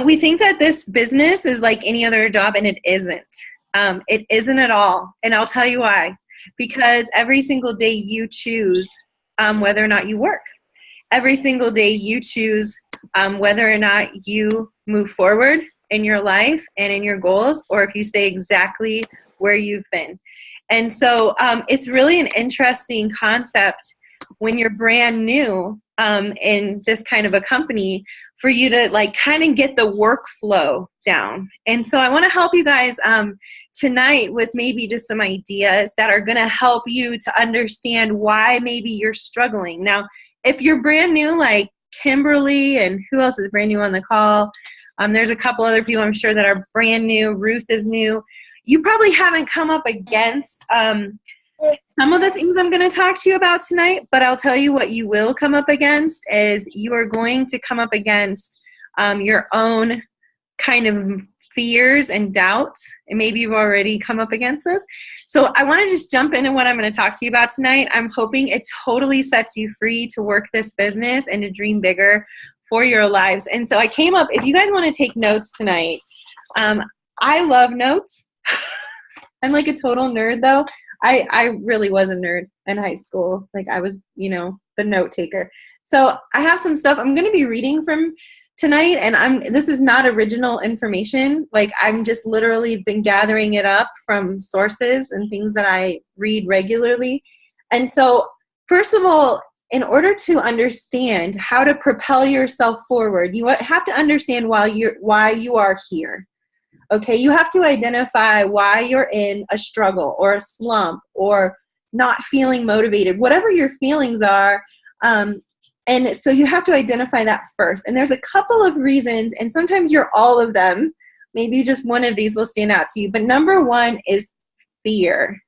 We think that this business is like any other job, and it isn't. It isn't at all. And I'll tell you why. Because every single day you choose whether or not you work. Every single day you choose whether or not you move forward in your life and in your goals, or if you stay exactly where you've been. And so it's really an interesting concept when you're brand new in this kind of a company, for you to like kind of get the workflow down. And so I want to help you guys tonight with maybe just some ideas that are going to help you to understand why maybe you're struggling. Now, if you're brand new, like Kimberly, and who else is brand new on the call? There's a couple other people I'm sure that are brand new. Ruth is new. You probably haven't come up against some of the things I'm going to talk to you about tonight, but I'll tell you what you will come up against is you are going to come up against your own kind of fears and doubts, and maybe you've already come up against this. So I want to just jump into what I'm going to talk to you about tonight. I'm hoping it totally sets you free to work this business and to dream bigger for your lives. And so I came up, if you guys want to take notes tonight, I love notes. I'm like a total nerd though. I really was a nerd in high school. Like I was, the note taker. So I have some stuff I'm going to be reading from tonight, and this is not original information. Like I'm just literally been gathering it up from sources and things that I read regularly. And so first of all, in order to understand how to propel yourself forward, you have to understand why you are here. Okay, you have to identify why you're in a struggle or a slump or not feeling motivated, whatever your feelings are. And so you have to identify that first. And there's a couple of reasons, and sometimes you're all of them. Maybe just one of these will stand out to you. But number one is fear.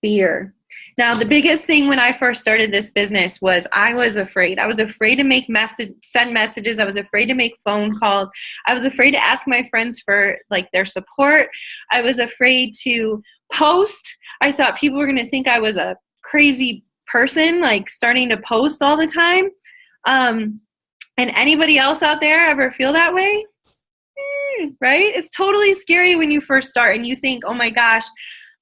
Fear. Now, the biggest thing when I first started this business was I was afraid. I was afraid to send messages. I was afraid to make phone calls. I was afraid to ask my friends for like their support. I was afraid to post. I thought people were going to think I was a crazy person, like starting to post all the time. And anybody else out there ever feel that way? Right? It's totally scary when you first start and you think, oh my gosh,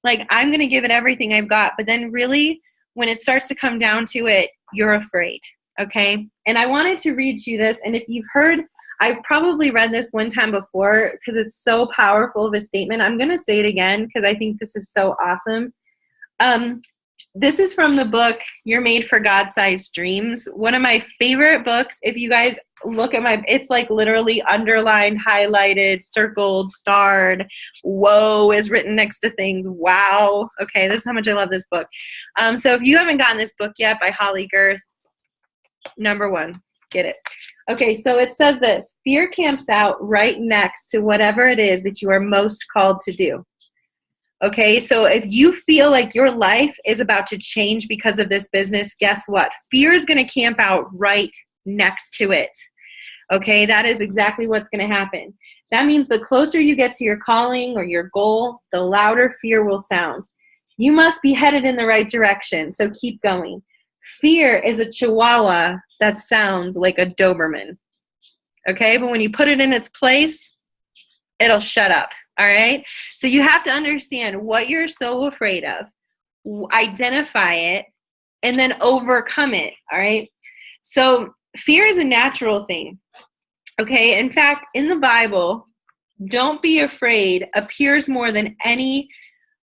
like I'm going to give it everything I've got. But then really when it starts to come down to it, you're afraid. Okay. And I wanted to read to you this. And if you've heard, I've probably read this one time before because it's so powerful of a statement. I'm going to say it again because I think this is so awesome. This is from the book, You're Made for God-Sized Dreams. One of my favorite books. If you guys look at it's like literally underlined, highlighted, circled, starred. Whoa is written next to things. Wow. Okay, this is how much I love this book. So if you haven't gotten this book yet by Holly Girth, number one, get it. Okay, so it says this: fear camps out right next to whatever it is that you are most called to do. Okay, so if you feel like your life is about to change because of this business, guess what? Fear is going to camp out right next to it. Okay, that is exactly what's going to happen. That means the closer you get to your calling or your goal, the louder fear will sound. You must be headed in the right direction, so keep going. Fear is a chihuahua that sounds like a Doberman. Okay, but when you put it in its place, it'll shut up. All right. So you have to understand what you're so afraid of, identify it, and then overcome it. All right. So fear is a natural thing. Okay. In fact, in the Bible, don't be afraid appears more than any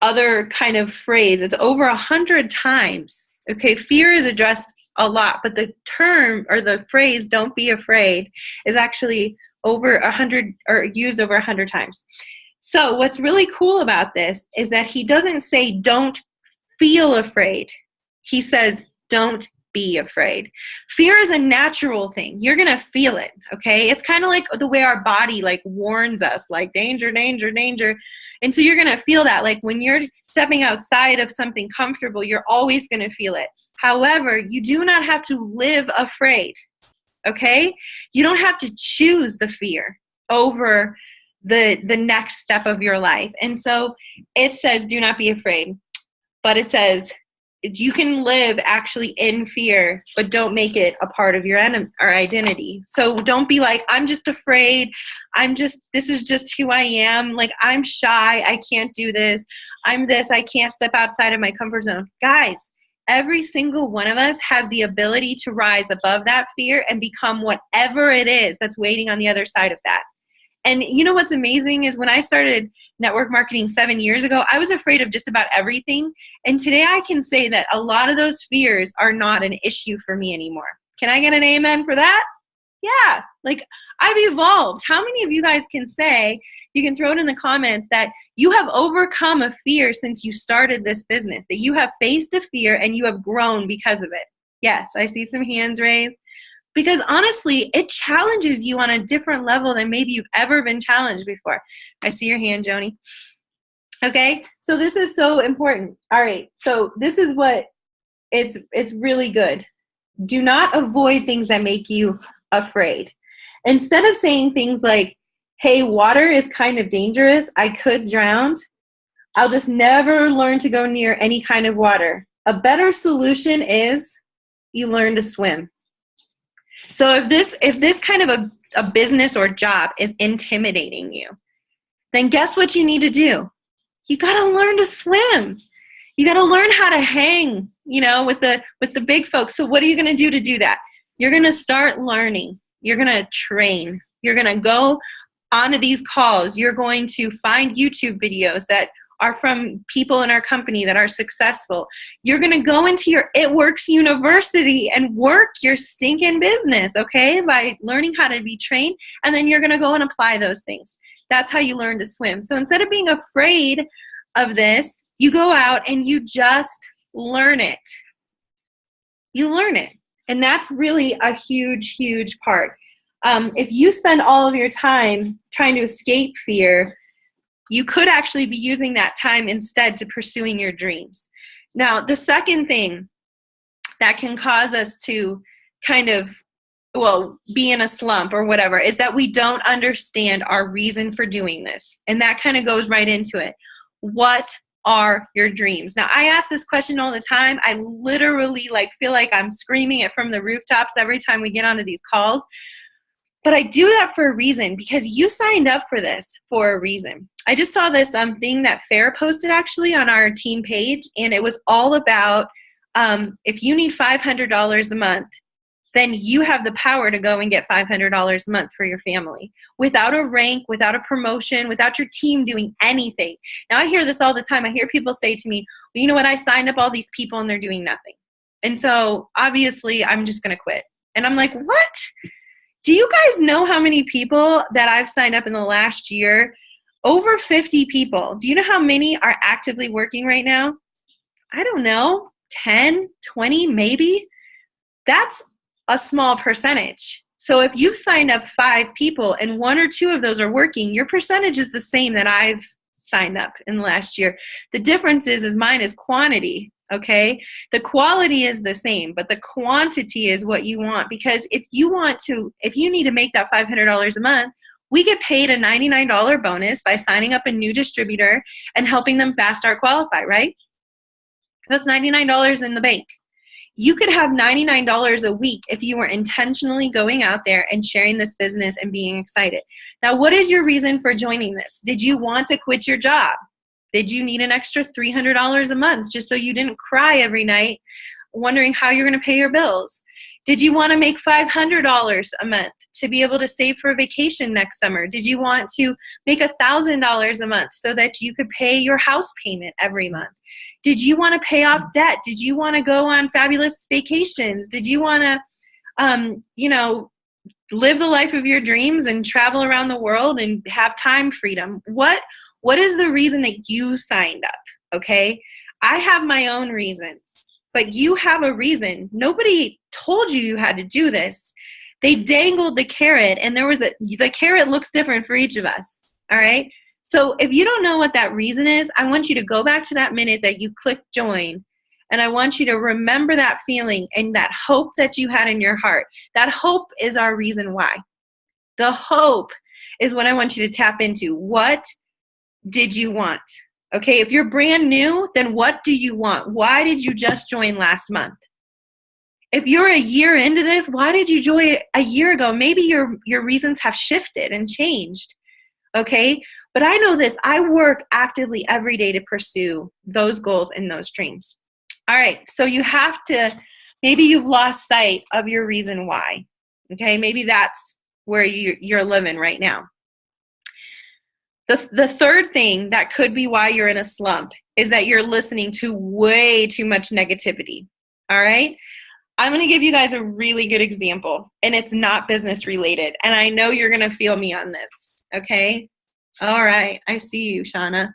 other kind of phrase. It's over 100 times. Okay. Fear is addressed a lot, but the term or the phrase don't be afraid is actually over 100 or used over 100 times. So what's really cool about this is that he doesn't say don't feel afraid. He says don't be afraid. Fear is a natural thing. You're going to feel it, okay? It's kind of like the way our body like warns us, like danger, danger, danger. And so you're going to feel that. Like when you're stepping outside of something comfortable, you're always going to feel it. However, you do not have to live afraid, okay? You don't have to choose the fear over the next step of your life. And so it says, do not be afraid. But it says, you can live actually in fear, but don't make it a part of your identity. So don't be like, I'm just afraid. This is just who I am. Like, I'm shy. I can't do this. I'm this. I can't step outside of my comfort zone. Guys, every single one of us has the ability to rise above that fear and become whatever it is that's waiting on the other side of that. And you know what's amazing is when I started network marketing 7 years ago, I was afraid of just about everything. And today I can say that a lot of those fears are not an issue for me anymore. Can I get an amen for that? Yeah, like I've evolved. How many of you guys can say, you can throw it in the comments, that you have overcome a fear since you started this business, that you have faced a fear and you have grown because of it? Yes, I see some hands raised. Because honestly, it challenges you on a different level than maybe you've ever been challenged before. I see your hand, Joni. Okay, so this is so important. All right, so this is what it's really good. Do not avoid things that make you afraid. Instead of saying things like, hey, water is kind of dangerous, I could drown, I'll just never learn to go near any kind of water. A better solution is you learn to swim. So if this kind of a business or job is intimidating you, then guess what you need to do? You got to learn to swim. You got to learn how to hang, with the big folks. So what are you going to do that? You're going to start learning. You're going to train. You're going to go onto these calls. You're going to find YouTube videos that are from people in our company that are successful. You're going to go into your It Works University and work your stinking business, okay, by learning how to be trained, and then you're going to go and apply those things. That's how you learn to swim. So instead of being afraid of this, you go out and you just learn it. You learn it. And that's really a huge, huge part. If you spend all of your time trying to escape fear, you could actually be using that time instead to pursuing your dreams. Now, the second thing that can cause us to kind of, be in a slump or whatever, is that we don't understand our reason for doing this. And that kind of goes right into it. What are your dreams? Now, I ask this question all the time. I literally feel like I'm screaming it from the rooftops every time we get onto these calls. But I do that for a reason, because you signed up for this for a reason. I just saw this thing that Fair posted actually on our team page, and it was all about if you need $500 a month, then you have the power to go and get $500 a month for your family without a rank, without a promotion, without your team doing anything. Now, I hear this all the time. I hear people say to me, well, you know what? I signed up all these people and they're doing nothing. And so obviously I'm just going to quit. And I'm like, what? Do you guys know how many people that I've signed up in the last year? Over 50 people. Do you know how many are actively working right now? I don't know, 10, 20 maybe. That's a small percentage. So if you've signed up 5 people and 1 or 2 of those are working, your percentage is the same that I've signed up in the last year. The difference is mine is quantity. Okay, the quality is the same, but the quantity is what you want. Because if you need to make that $500 a month, we get paid a $99 bonus by signing up a new distributor and helping them fast start qualify, right? That's $99 in the bank. You could have $99 a week if you were intentionally going out there and sharing this business and being excited. Now, what is your reason for joining this? Did you want to quit your job? Did you need an extra $300 a month just so you didn't cry every night wondering how you're going to pay your bills? Did you want to make $500 a month to be able to save for a vacation next summer? Did you want to make $1,000 a month so that you could pay your house payment every month? Did you want to pay off debt? Did you want to go on fabulous vacations? Did you want to, live the life of your dreams and travel around the world and have time freedom? What is the reason that you signed up, okay? I have my own reasons, but you have a reason. Nobody told you had to do this. They dangled the carrot, and the carrot looks different for each of us, all right? So if you don't know what that reason is, I want you to go back to that minute that you clicked join, and I want you to remember that feeling and that hope that you had in your heart. That hope is our reason why. The hope is what I want you to tap into. What did you want? Okay, if you're brand new, then what do you want? Why did you just join last month? If you're a year into this, why did you join a year ago? Maybe your reasons have shifted and changed. Okay, but I know this. I work actively every day to pursue those goals and those dreams. All right, so you have to, maybe you've lost sight of your reason why. Okay, maybe that's where you're living right now. The third thing that could be why you're in a slump is that you're listening to way too much negativity. All right, I'm going to give you guys a really good example, and it's not business related, and I know you're going to feel me on this. Okay, all right, I see you, Shauna.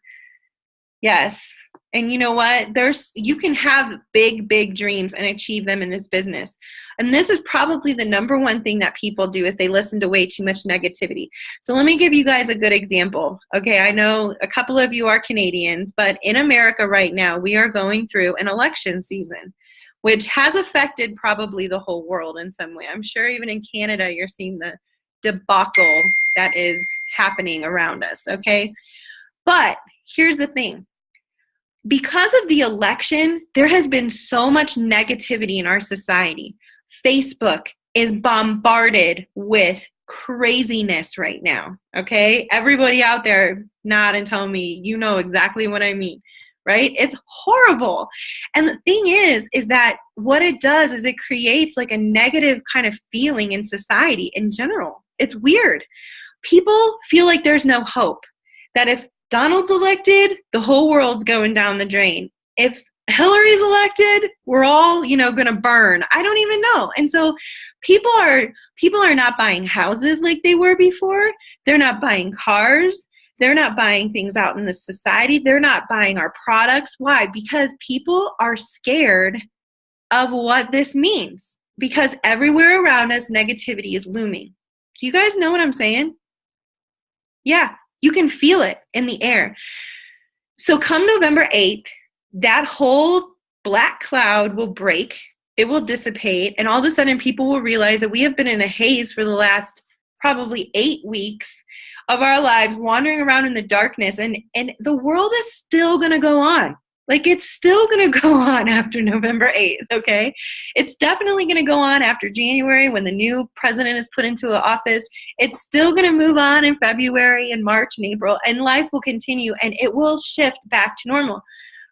Yes. And you know what? You can have big dreams and achieve them in this business. And this is probably the number one thing that people do is they listen to way too much negativity. So let me give you guys a good example. Okay, I know a couple of you are Canadians, but in America right now, we are going through an election season, which has affected probably the whole world in some way. I'm sure even in Canada, you're seeing the debacle that is happening around us, okay? But here's the thing. Because of the election, there has been so much negativity in our society. Facebook is bombarded with craziness right now, okay? Everybody out there nod and tell me, you know exactly what I mean, right? It's horrible. And the thing is that what it does is it creates like a negative kind of feeling in society in general. It's weird. People feel like there's no hope, that if Donald's elected, the whole world's going down the drain. If Hillary's elected, we're all, going to burn. I don't even know. And so people are not buying houses like they were before. They're not buying cars. They're not buying things out in the society. They're not buying our products. Why? Because people are scared of what this means. Because everywhere around us, negativity is looming. Do you guys know what I'm saying? Yeah. You can feel it in the air. So come November 8th, that whole black cloud will break. It will dissipate. And all of a sudden, people will realize that we have been in a haze for the last probably 8 weeks of our lives, wandering around in the darkness. And the world is still going to go on. Like, it's still going to go on after November 8th, okay? It's definitely going to go on after January when the new president is put into office. It's still going to move on in February and March and April, and life will continue, and it will shift back to normal.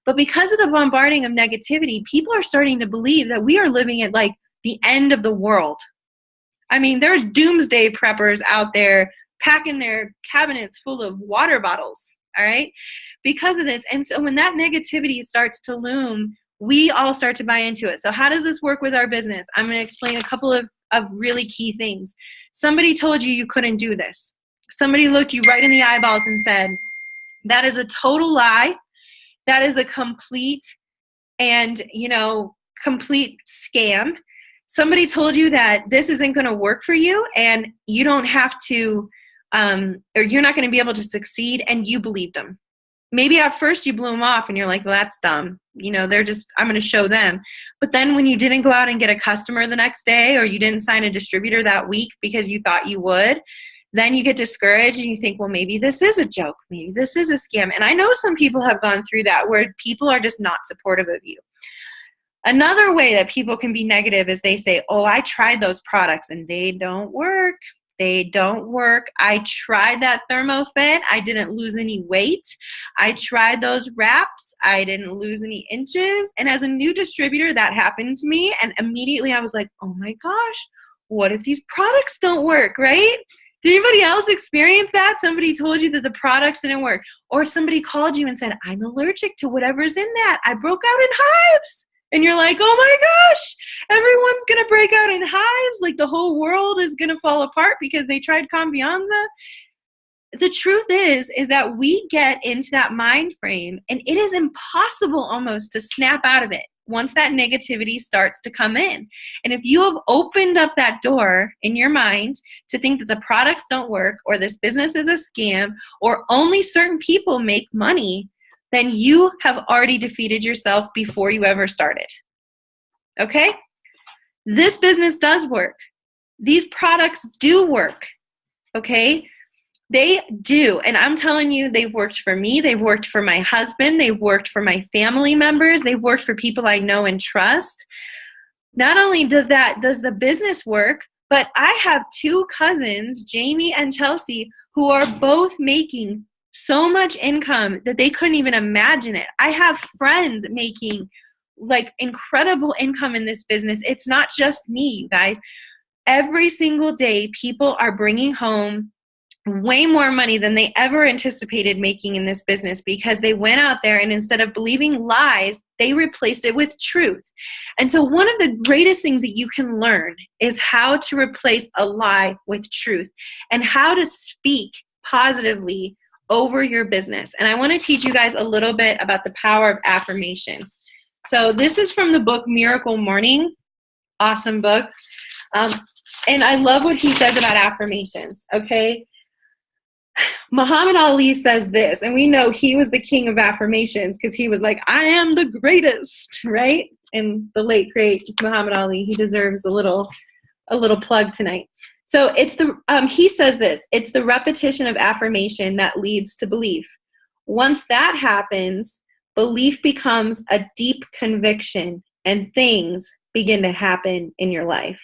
But because of the bombarding of negativity, people are starting to believe that we are living at, like, the end of the world. I mean, there's doomsday preppers out there packing their cabinets full of water bottles, all right? Because of this. And so when that negativity starts to loom, we all start to buy into it. So how does this work with our business? I'm going to explain a couple of really key things. Somebody told you couldn't do this. Somebody looked you right in the eyeballs and said, that is a total lie. That is a complete scam. Somebody told you that this isn't going to work for you and you don't have to, or you're not going to be able to succeed, and you believed them. Maybe at first you blew them off and you're like, well, that's dumb. I'm going to show them. But then when you didn't go out and get a customer the next day, or you didn't sign a distributor that week because you thought you would, then you get discouraged and you think, well, maybe this is a joke. Maybe this is a scam. And I know some people have gone through that where people are just not supportive of you. Another way that people can be negative is they say, oh, I tried those products and they don't work. They don't work. I tried that ThermoFit. I didn't lose any weight. I tried those wraps. I didn't lose any inches. And as a new distributor, that happened to me. And immediately I was like, oh my gosh, what if these products don't work, right? Did anybody else experience that? Somebody told you that the products didn't work. Or somebody called you and said, I'm allergic to whatever's in that. I broke out in hives. And you're like, oh my gosh, everyone's going to break out in hives. Like the whole world is going to fall apart because they tried Convianza. The truth is that we get into that mind frame and it is impossible almost to snap out of it once that negativity starts to come in. And if you have opened up that door in your mind to think that the products don't work or this business is a scam or only certain people make money, then you have already defeated yourself before you ever started. Okay? This business does work. These products do work. Okay? They do. And I'm telling you, they've worked for me. They've worked for my husband. They've worked for my family members. They've worked for people I know and trust. Not only does the business work, but I have two cousins, Jamie and Chelsea, who are both making so much income that they couldn't even imagine it. I have friends making like incredible income in this business. It's not just me, you guys. Every single day, people are bringing home way more money than they ever anticipated making in this business because they went out there and instead of believing lies, they replaced it with truth. And so one of the greatest things that you can learn is how to replace a lie with truth and how to speak positively over your business. And I want to teach you guys a little bit about the power of affirmation. So this is from the book Miracle Morning. Awesome book. And I love what he says about affirmations, okay? Muhammad Ali says this, and we know he was the king of affirmations because he was like, I am the greatest, right? And the late, great Muhammad Ali, he deserves a little plug tonight. So he says this, it's the repetition of affirmation that leads to belief. Once that happens, belief becomes a deep conviction and things begin to happen in your life.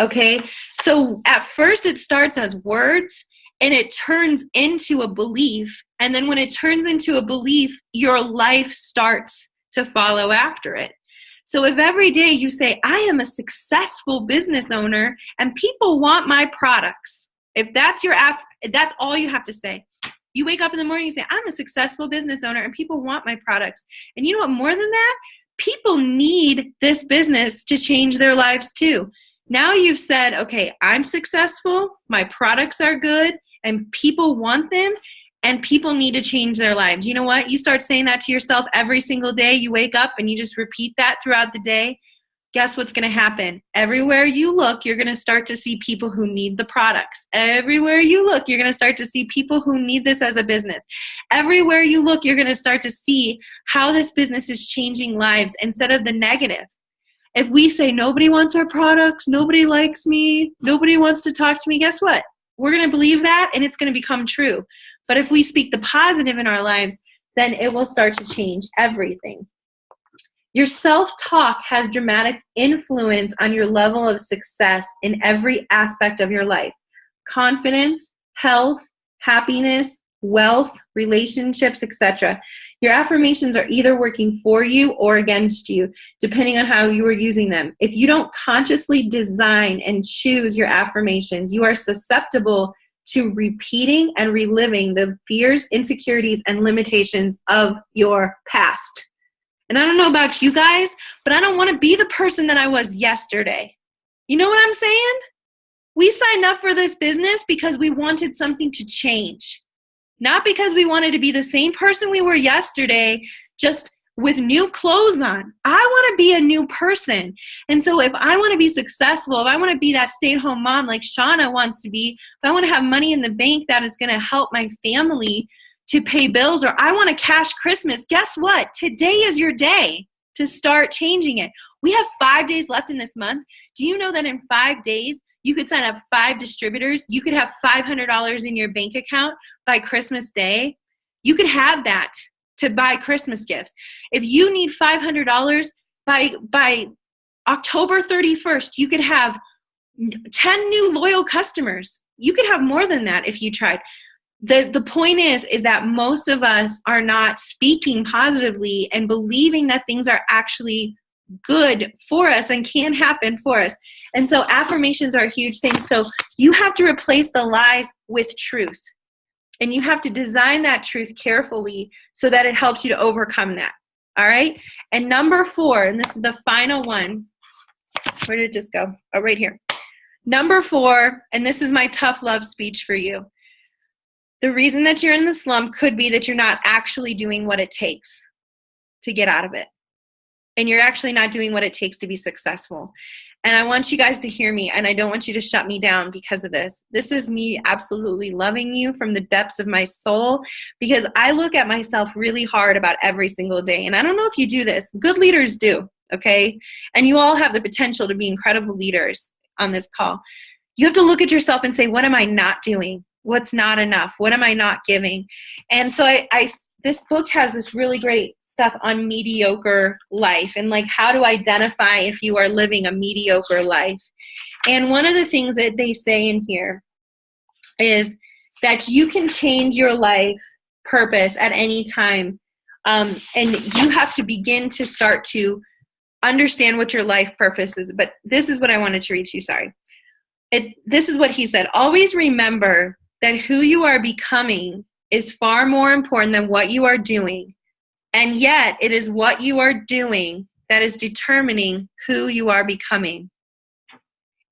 Okay? So at first it starts as words and it turns into a belief. And then when it turns into a belief, your life starts to follow after it. So if every day you say, I am a successful business owner and people want my products, if that's that's all you have to say. You wake up in the morning and say, I'm a successful business owner and people want my products. And you know what, more than that, people need this business to change their lives too. Now you've said, okay, I'm successful, my products are good, and people want them, and people need to change their lives. You know what? You start saying that to yourself every single day. You wake up and you just repeat that throughout the day. Guess what's going to happen? Everywhere you look, you're going to start to see people who need the products. Everywhere you look, you're going to start to see people who need this as a business. Everywhere you look, you're going to start to see how this business is changing lives instead of the negative. If we say nobody wants our products, nobody likes me, nobody wants to talk to me, guess what? We're going to believe that and it's going to become true. But if we speak the positive in our lives, then it will start to change everything. Your self-talk has dramatic influence on your level of success in every aspect of your life. Confidence, health, happiness, wealth, relationships, etc. Your affirmations are either working for you or against you, depending on how you are using them. If you don't consciously design and choose your affirmations, you are susceptible to repeating and reliving the fears, insecurities, and limitations of your past. And I don't know about you guys, but I don't want to be the person that I was yesterday. You know what I'm saying? We signed up for this business because we wanted something to change. Not because we wanted to be the same person we were yesterday, just with new clothes on. I want to be a new person. And so if I want to be successful, if I want to be that stay-at-home mom like Shauna wants to be, if I want to have money in the bank that is going to help my family to pay bills, or I want to cash Christmas, guess what? Today is your day to start changing it. We have 5 days left in this month. Do you know that in 5 days, you could sign up 5 distributors? You could have $500 in your bank account by Christmas Day. You could have that to buy Christmas gifts. If you need $500 by October 31st, you could have 10 new loyal customers. You could have more than that if you tried. The point is that most of us are not speaking positively and believing that things are actually good for us and can happen for us. And so affirmations are a huge thing. So you have to replace the lies with truth. And you have to design that truth carefully so that it helps you to overcome that. All right? And number 4, and this is the final one. Where did it just go? Oh, right here. Number 4, and this is my tough love speech for you. The reason that you're in the slump could be that you're not actually doing what it takes to get out of it. And you're actually not doing what it takes to be successful. And I want you guys to hear me, and I don't want you to shut me down because of this. This is me absolutely loving you from the depths of my soul, because I look at myself really hard about every single day. And I don't know if you do this. Good leaders do, okay? And you all have the potential to be incredible leaders on this call. You have to look at yourself and say, what am I not doing? What's not enough? What am I not giving? And so this book has this really great stuff on mediocre life and like how to identify if you are living a mediocre life. And one of the things that they say in here is that you can change your life purpose at any time. And you have to begin to start to understand what your life purpose is. But this is what I wanted to read to you. Sorry. This is what he said. Always remember that who you are becoming is far more important than what you are doing. And yet it is what you are doing that is determining who you are becoming.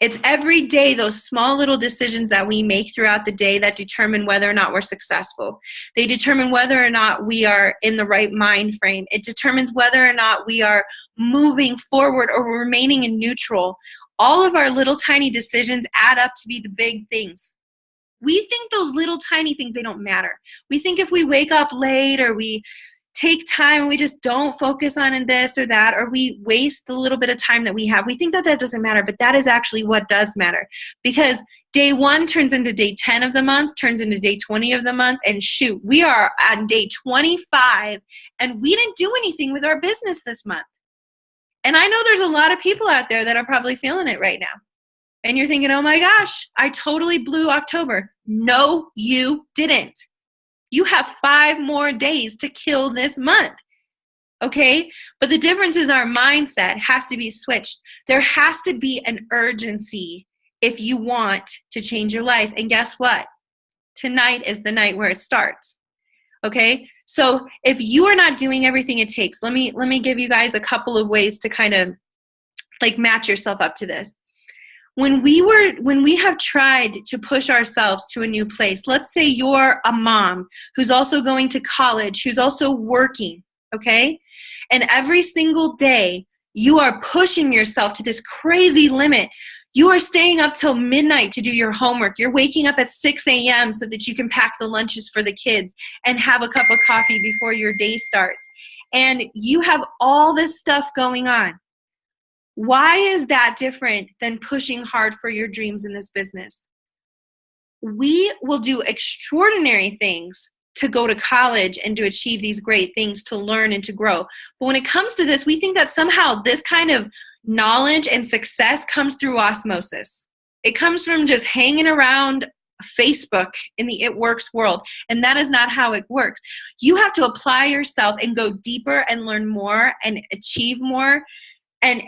It's every day, those small little decisions that we make throughout the day that determine whether or not we're successful. They determine whether or not we are in the right mind frame. It determines whether or not we are moving forward or remaining in neutral. All of our little tiny decisions add up to be the big things. We think those little tiny things, they don't matter. We think if we wake up late or we take time and we just don't focus on this or that, or we waste the little bit of time that we have, we think that that doesn't matter, but that is actually what does matter, because day 1 turns into day 10 of the month, turns into day 20 of the month, and shoot, we are on day 25 and we didn't do anything with our business this month. And I know there's a lot of people out there that are probably feeling it right now. And you're thinking, oh my gosh, I totally blew October. No, you didn't. You have 5 more days to kill this month, okay? But the difference is our mindset has to be switched. There has to be an urgency if you want to change your life. And guess what? Tonight is the night where it starts, okay? So if you are not doing everything it takes, let me give you guys a couple of ways to kind of like match yourself up to this. When we have tried to push ourselves to a new place, let's say you're a mom who's also going to college, who's also working, okay? And every single day you are pushing yourself to this crazy limit. You are staying up till midnight to do your homework. You're waking up at 6 a.m. so that you can pack the lunches for the kids and have a cup of coffee before your day starts. And you have all this stuff going on. Why is that different than pushing hard for your dreams in this business? We will do extraordinary things to go to college and to achieve these great things, to learn and to grow. But when it comes to this, we think that somehow this kind of knowledge and success comes through osmosis. It comes from just hanging around Facebook in the it works world. And that is not how it works. You have to apply yourself and go deeper and learn more and achieve more. And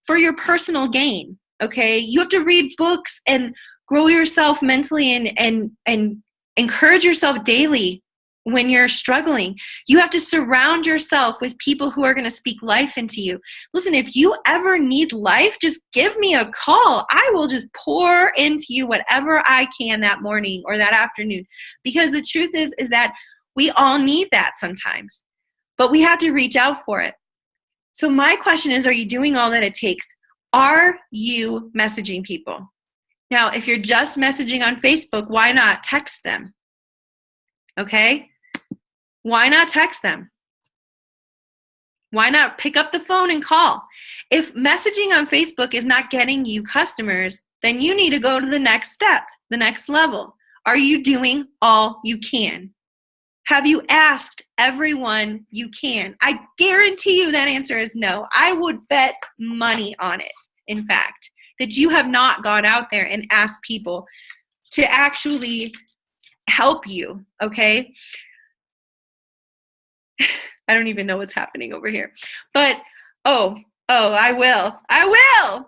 for your personal gain, okay? You have to read books and grow yourself mentally and encourage yourself daily when you're struggling. You have to surround yourself with people who are going to speak life into you. Listen, if you ever need life, just give me a call. I will just pour into you whatever I can that morning or that afternoon. Because the truth is that we all need that sometimes, but we have to reach out for it. So my question is, are you doing all that it takes? Are you messaging people? Now, if you're just messaging on Facebook, why not text them? Okay? Why not text them? Why not pick up the phone and call? If messaging on Facebook is not getting you customers, then you need to go to the next step, the next level. Are you doing all you can? Have you asked everyone you can? I guarantee you that answer is no. I would bet money on it, in fact, that you have not gone out there and asked people to actually help you, okay? I don't even know what's happening over here. But, I will.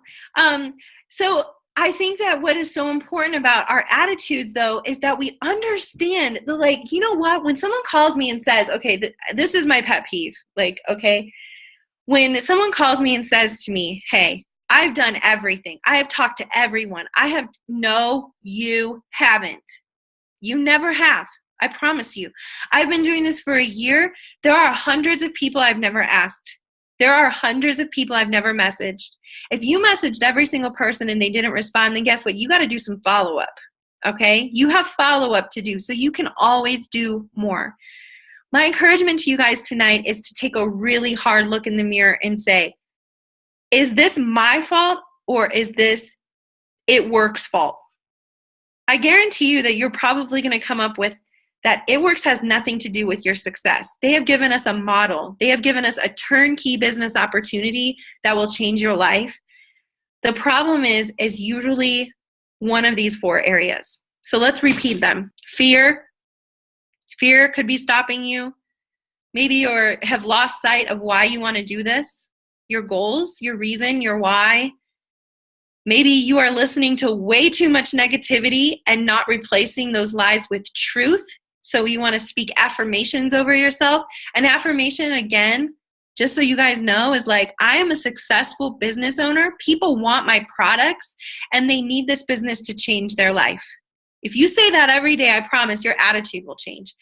So I think that what is so important about our attitudes, though, is that we understand the, like, you know what? When someone calls me and says, okay, this is my pet peeve. Like, okay, when someone calls me and says to me, hey, I've done everything. I have talked to everyone. No, you haven't. You never have. I promise you. I've been doing this for a year. There are hundreds of people I've never asked. There are hundreds of people I've never messaged. If you messaged every single person and they didn't respond, then guess what? You got to do some follow-up, okay? You have follow-up to do, so you can always do more. My encouragement to you guys tonight is to take a really hard look in the mirror and say, is this my fault or is this It Works' fault? I guarantee you that you're probably going to come up with that It Works has nothing to do with your success. They have given us a model. They have given us a turnkey business opportunity that will change your life. The problem is usually one of these 4 areas. So let's repeat them. Fear. Fear could be stopping you. Maybe you have lost sight of why you want to do this, your goals, your reason, your why. Maybe you are listening to way too much negativity and not replacing those lies with truth. So you want to speak affirmations over yourself. An affirmation, again, just so you guys know, is like, I am a successful business owner. People want my products and they need this business to change their life. If you say that every day, I promise your attitude will change.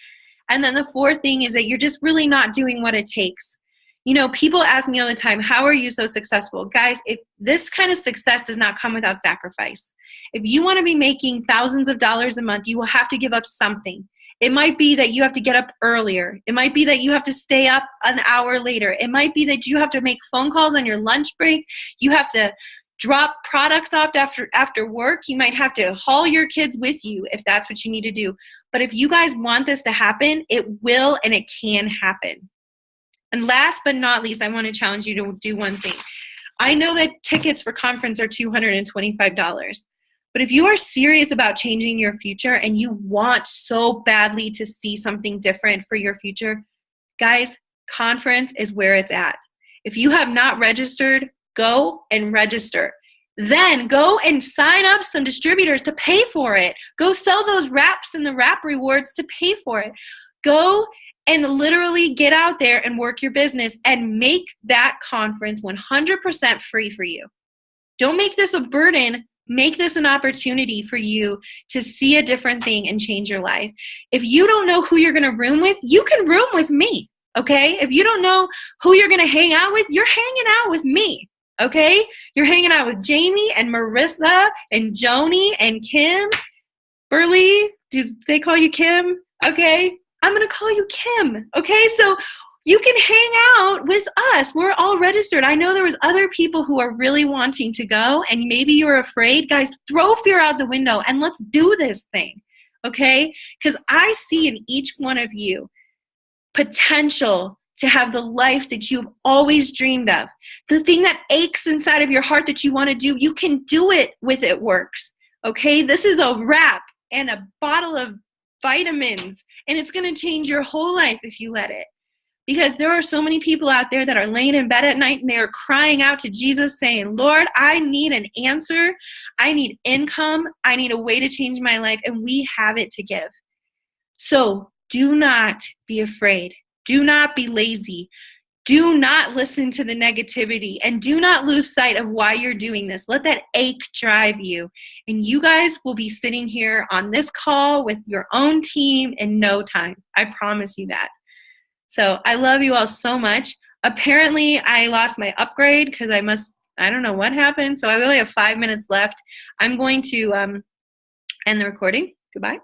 And then the 4th thing is that you're just really not doing what it takes. You know, people ask me all the time, how are you so successful? Guys, if this kind of success does not come without sacrifice. If you want to be making thousands of dollars a month, you will have to give up something. It might be that you have to get up earlier. It might be that you have to stay up an hour later. It might be that you have to make phone calls on your lunch break. You have to drop products off after work. You might have to haul your kids with you if that's what you need to do. But if you guys want this to happen, it will and it can happen. And last but not least, I want to challenge you to do one thing. I know that tickets for conference are $225. But if you are serious about changing your future and you want so badly to see something different for your future, guys, conference is where it's at. If you have not registered, go and register. Then go and sign up some distributors to pay for it. Go sell those wraps and the wrap rewards to pay for it. Go and literally get out there and work your business and make that conference 100% free for you. Don't make this a burden. Make this an opportunity for you to see a different thing and change your life. If you don't know who you're going to room with, you can room with me, okay? If you don't know who you're going to hang out with, you're hanging out with me, okay? You're hanging out with Jamie and Marissa and Joni and Kim. Burley, do they call you Kim? Okay, I'm going to call you Kim, okay? So you can hang out with us. We're all registered. I know there was other people who are really wanting to go, and maybe you're afraid. Guys, throw fear out the window, and let's do this thing, okay? Because I see in each one of you potential to have the life that you've always dreamed of. The thing that aches inside of your heart that you want to do, you can do it with It Works, okay? This is a wrap and a bottle of vitamins, and it's going to change your whole life if you let it. Because there are so many people out there that are laying in bed at night and they are crying out to Jesus saying, Lord, I need an answer. I need income. I need a way to change my life. And we have it to give. So do not be afraid. Do not be lazy. Do not listen to the negativity. And do not lose sight of why you're doing this. Let that ache drive you. And you guys will be sitting here on this call with your own team in no time. I promise you that. So I love you all so much. Apparently, I lost my upgrade because I don't know what happened. So I only have 5 minutes left. I'm going to end the recording. Goodbye.